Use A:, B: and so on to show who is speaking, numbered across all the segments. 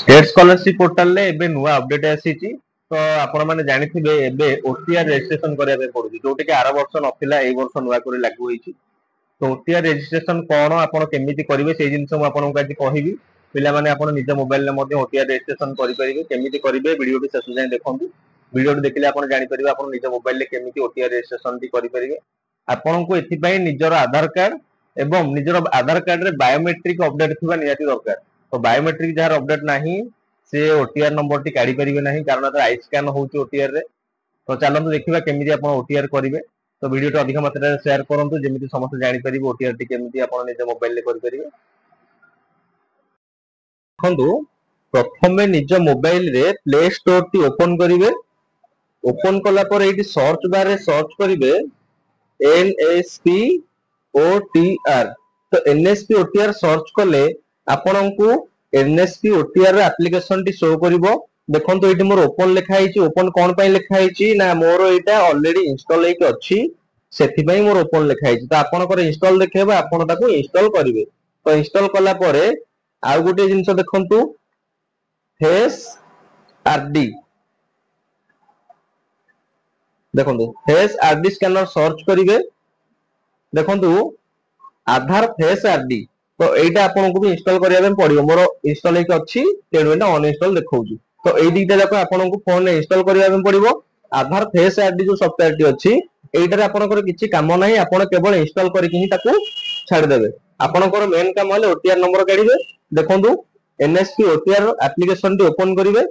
A: State scholarship portal रे एबे नुआ अपडेट आसीची तो आपण माने जानिथिबे एबे ओटीआर रजिस्ट्रेशन करिया पे पडुची जोटी के आरो वर्ष नथिला एई वर्ष नुआ करी लागू होईची तो ओटीआर रजिस्ट्रेशन कोन आपण केमिति करिवे सेई जिंस मु आपन काजी कहिबी पिला माने आपण निज मोबाइल ले मध्ये ओटीआर रजिस्ट्रेशन करि परिबे केमिति करिवे वीडियो टी सेसु जाय देखंतु वीडियो टी देखिले आपण जानि परिबे आपण निज मोबाइल ले केमिति ओटीआर रजिस्ट्रेशन टी करि परिबे आपण को एथि पई निजर आधार कार्ड एवं निजर आधार कार्ड रे बायोमेट्रिक अपडेट थिबा नियाती दरकार तो बायोमेट्रिक जार अपडेट नाही से ओटीआर नंबर टी काढी परिबे नाही कारण त आई स्कैन होउची ओटीआर रे तो चलंतु देखिबा केमिति आपण ओटीआर करिवे तो वीडियो टी अधिक मात्रा रे शेयर करंतु जेमिति समस्त जानि परिबे ओटीआर टी केमिति आपण निज मोबाइल ले करि परिबे देखंतु प्रथमे निज मोबाइल रे प्ले स्टोर टी ओपन करिवे ओपन कला पर एटी सर्च बार रे सर्च करिवे एनएसपी ओटीआर तो एनएसपी ओटीआर सर्च कले आपनकू एनएसपी ओटीआर एप्लीकेशन टी शो करिवो देखंतु एटी मोर ओपन लिखा हिची ओपन कोन पई लिखा हिची ना मोर एटा ऑलरेडी इंस्टॉल हेक अछि सेथि पई मोर ओपन लिखा हिची तो आपनकर इंस्टॉल देखेबा आपन ताको इंस्टॉल करिवे तो इंस्टॉल कला परे आ गुटे जिंस देखंतु फेस आरडी देखंतु फेस आरडी स्कैनर सर्च करिवे देखंतु आधार फेस आरडी तो एटा आपन को भी इंस्टॉल करिया बेन पड़ियो मोर इंस्टॉल हेक अछि तेनु एटा अनइंस्टॉल देखौछु तो एई दिटा जाको आपन को फोन रे इंस्टॉल करिया बेन पड़ियो आधार फेस आरडी जो सॉफ्टवेयर टी अछि एटा रे आपन को किछि काम नाही आपन केवल इंस्टॉल करिकि ही ताको छाड़ देबे आपन को मेन काम हले ओटीआर नंबर काढिबे देखंतु NSP OTR application T open करिवे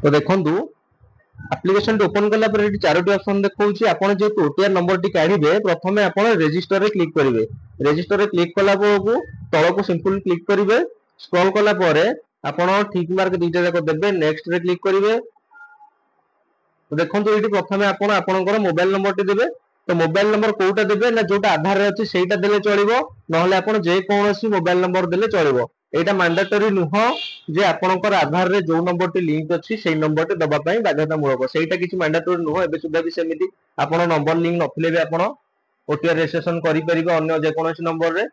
A: तो देखंतु एप्लीकेशन ओपन कला पर एटी चारोटी ऑप्शन देखौची आपण जे ओटीआर नंबर टी काढिबे प्रथमे आपण रजिस्टर रे क्लिक करिवे रजिस्टर रे क्लिक कला परकू तळकू सिंपल क्लिक करिवे स्क्रॉल कला परे आपण ठीक मार्क दीटा जाको देबे नेक्स्ट रे क्लिक करिवे तो देखंतु एटी प्रथमे आपण आपनकर मोबाइल नंबर टी देबे तो मोबाइल नंबर कोउटा देबे ना जोटा आधार रे अछि सेटा देले चलिबो नहले आपण जे कोनोसी मोबाइल नंबर देले चलिबो एटा मैंडेटरी नुह जे आपनकर आधार रे जो नंबर टी लिंक अछि सेई नंबर टी दबा पई बाध्यतामूलक सेटा किछि मैंडेटरी नुह एबे सुधा भी सेमिति आपण नंबर लिंक नथिले भी आपण ओटीआर रजिस्ट्रेशन करि परिबे अन्य जे कोनोसी नंबर रे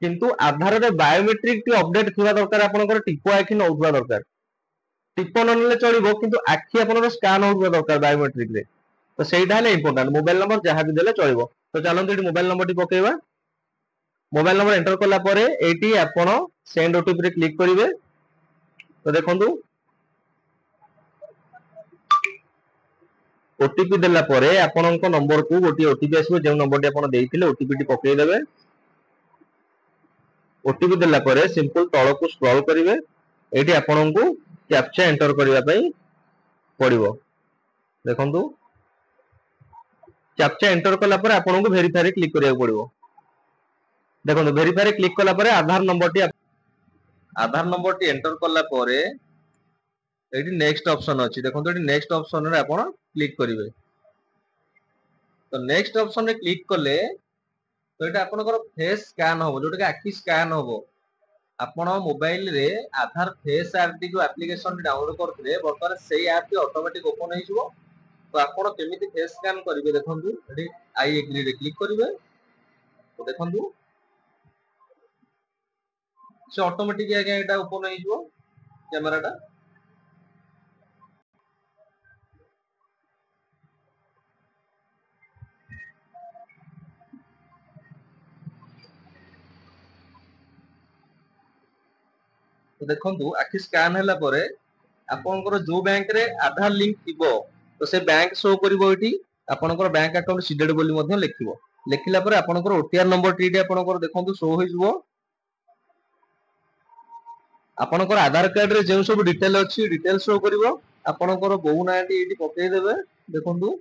A: किंतु आधार रे बायोमेट्रिक टी अपडेट थिबा दरकार आपनकर टिपो आखि न उठवा दरकार टिपो नले चलिबो किंतु आखि आपनकर स्कैन होउवा दरकार बायोमेट्रिक रे तो सेटा हले इंपोर्टेंट मोबाइल नंबर जहां भी देले चलिबो तो चलंतु एटी मोबाइल नंबर टी पकेइबा मोबाइल नंबर एंटर कला परे एटी आपण सेंड ओटीपी रे क्लिक करिवे तो देखंतु ओटीपी देला परे आपनक नंबर को गोटी ओटीपी आसीबो जे नंबर टी आपण देइथिले ओटीपी टी पकेइ देबे ओटीपी देला परे सिंपल तळ को स्क्रॉल करिवे एटी आपनकू कैप्चा एंटर करिवा पई पड़िबो देखंतु कैप्चा एंटर कला परे आपनकू वेरीफाई रे क्लिक करिया पड़िबो देखंतु वेरीफाई रे क्लिक कला परे आधार नंबर टी एंटर कला परे एटी नेक्स्ट ऑप्शन अछि देखंतु एटी नेक्स्ट ऑप्शन रे आपण क्लिक करिवे तो नेक्स्ट ऑप्शन रे क्लिक कले तो एटा आपनकर फेस स्कैन होबो जोटा के आखि स्कैन होबो आपण मोबाइल रे आधार फेस आरडी जो एप्लीकेशन डाउनलोड करथिले बर्तमान सेही ऐप टी ऑटोमेटिक ओपन होई जिवो तो आपण केमिति फेस स्कैन करिवे देखंतु एटी आई एग्री रे क्लिक करिवे तो देखंतु से ऑटोमेटिक आगे एटा ओपन होई जिवो कैमरा टा तो देखंतु आखि स्कैन हैला परे आपनकर जो बैंक रे आधार लिंक थिबो तो से बैंक शो करिवो एठी आपनकर बैंक अकाउंट सीडेड बोली मध्ये लिखिवो लिखिला परे आपनकर ओटीआर नंबर टी आपनकर देखंतु शो होई जिवो आपनकर आधार कार्ड रे जे सब डिटेल अछि डिटेल शो करिवो आपनकर बहु नाटी एठी पकेइ देबे देखंतु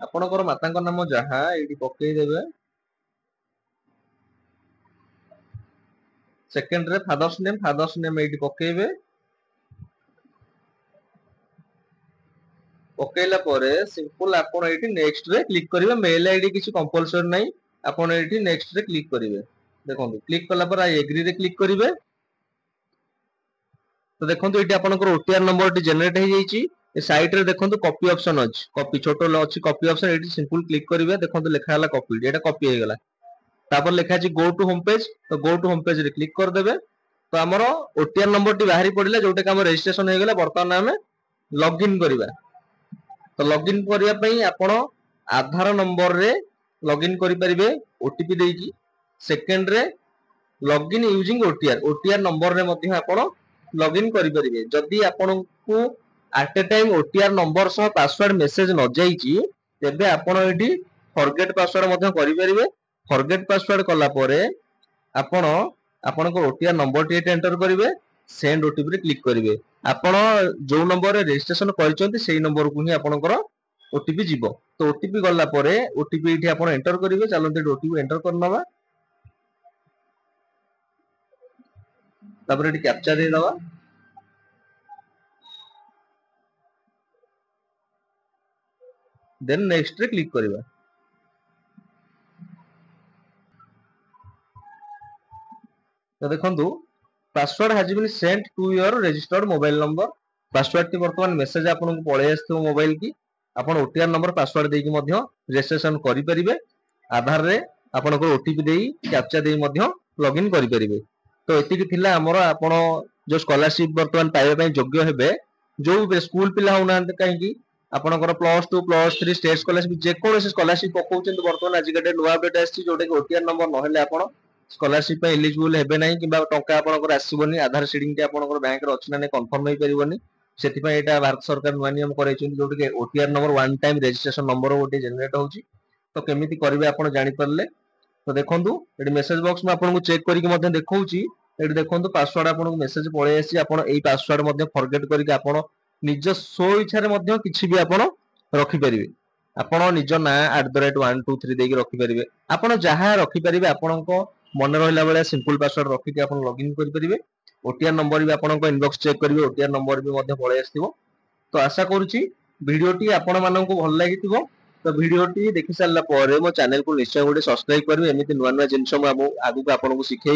A: आपनकर मातांकर नाम जहा एठी पकेइ देबे सेकंड रे फादर्स नेम एठी पकेइबे पकेइला परे सिंपल आपण एठी नेक्स्ट रे क्लिक करिवे मेल आईडी किछि कंपलसरी नै आपण एठी नेक्स्ट रे क्लिक करिवे देखंतु क्लिक कला पर आई एग्री रे क्लिक करिवे तो देखंतु एठी आपनकर ओटीआर नंबर टी जनरेट हे जाईची ए साइड रे देखंतु कॉपी ऑप्शन अछि कॉपी छोटो अछि कॉपी ऑप्शन एठी सिंपल क्लिक करिवे देखंतु लिखा हला कॉपी एटा कॉपी हे गेला तापर लिखा अछि गो टू होम पेज, तो गो टू होम पेज रे क्लिक कर देबे। तो हमर ओटीआर नंबर टी बाहरी पड़िला जोटा कि हम रजिस्ट्रेशन हे गेला। वर्तमान हमें लॉगिन करिबा। तो लॉगिन करिया पई आपण आधार नंबर रे लॉगिन करि परिबे ओटीपी देकी। सेकंड रे login using OTR, OTR number रे मध्ये आपण लॉगिन करि परिबे। जदि आपण को at a time OTR number सह पासवर्ड मेसेज न जाईची तेबे आपण एठी फॉरगेट पासवर्ड मध्ये करि परिबे। फॉरगेट पासवर्ड कला परे आपण आपनको ओटीआर नंबर टी एंटर करिवे, सेंड ओटीपी रे क्लिक करिवे। आपण जो नंबर रे रजिस्ट्रेशन करिसंती सेही नंबर को ही आपनकर ओटीपी जीवो। तो ओटीपी गला परे ओटीपी एठी आपण एंटर करिवे। चलंते ओटीपी एंटर करनवा, तापर एठी कैप्चा दे दवा। देन नेक्स्ट रे क्लिक करिवा। तो देखंतु password has been sent to your registered mobile number. Password टी वर्तमान मेसेज आपन को पळे आस्थो मोबाइल की। आपन ओटीआर नंबर पासवर्ड देकी मध्य रजिस्ट्रेशन करि परिबे। आधार रे आपन को ओटीपी देई कैप्चा देई मध्य लॉगिन करि परिबे। तो एति कि थिला हमर आपन जो स्कॉलरशिप वर्तमान पाइबा पई योग्य हेबे, जो स्कूल पिला होनांत काहे कि आपनकर प्लस 2 प्लस 3 स्टेट स्कॉलरशिप जे कोनोसी स्कॉलरशिप पकोचंत वर्तमान आज के नुवा अपडेट आछि जोटे कि ओटीआर नंबर न हेले आपन स्कॉलरशिप पे एलिजिबल हेबे नाही किबा टंका आपनकर आसीबनी। आधार सीडिंग के आपनकर बैंक रे अछि ना कंफर्म होई परिबनी। सेति पई एटा भारत सरकार नुवा नियम करैछन जोटे कि OTR number one time registration number ओटे जनरेट होउची। तो केमिति करबे आपन जानि परले। तो देखंतु एडी मेसेज बॉक्स में आपन को चेक करिक मध्ये देखौची। एडी देखंतु पासवर्ड आपन को मेसेज पळे आसी। आपन एई पासवर्ड मध्ये फॉरगेट करिक आपन निज सो इच्छा रे मध्ये किछि भी आपन रखि परिबे। आपन निज ना @123 देकी रखि परिबे। आपन जहां रखि परिबे आपन को मन रहिला बेले सिंपल पासवर्ड रखि के आपन लॉगिन करि परिबे। ओटीआर नंबर भी आपन को इनबॉक्स चेक करिवे, ओटीआर नंबर भी मध्ये पळे आस्थिबो। तो आशा करूची वीडियो टी आपन मानन को भल लागिथिबो। तो वीडियो टी देखि सारला परे मो चैनल को निश्चय गोटे सब्सक्राइब करिवे। एमिति नुवा नुवा जिंस मु आगु को आपन को सिखे।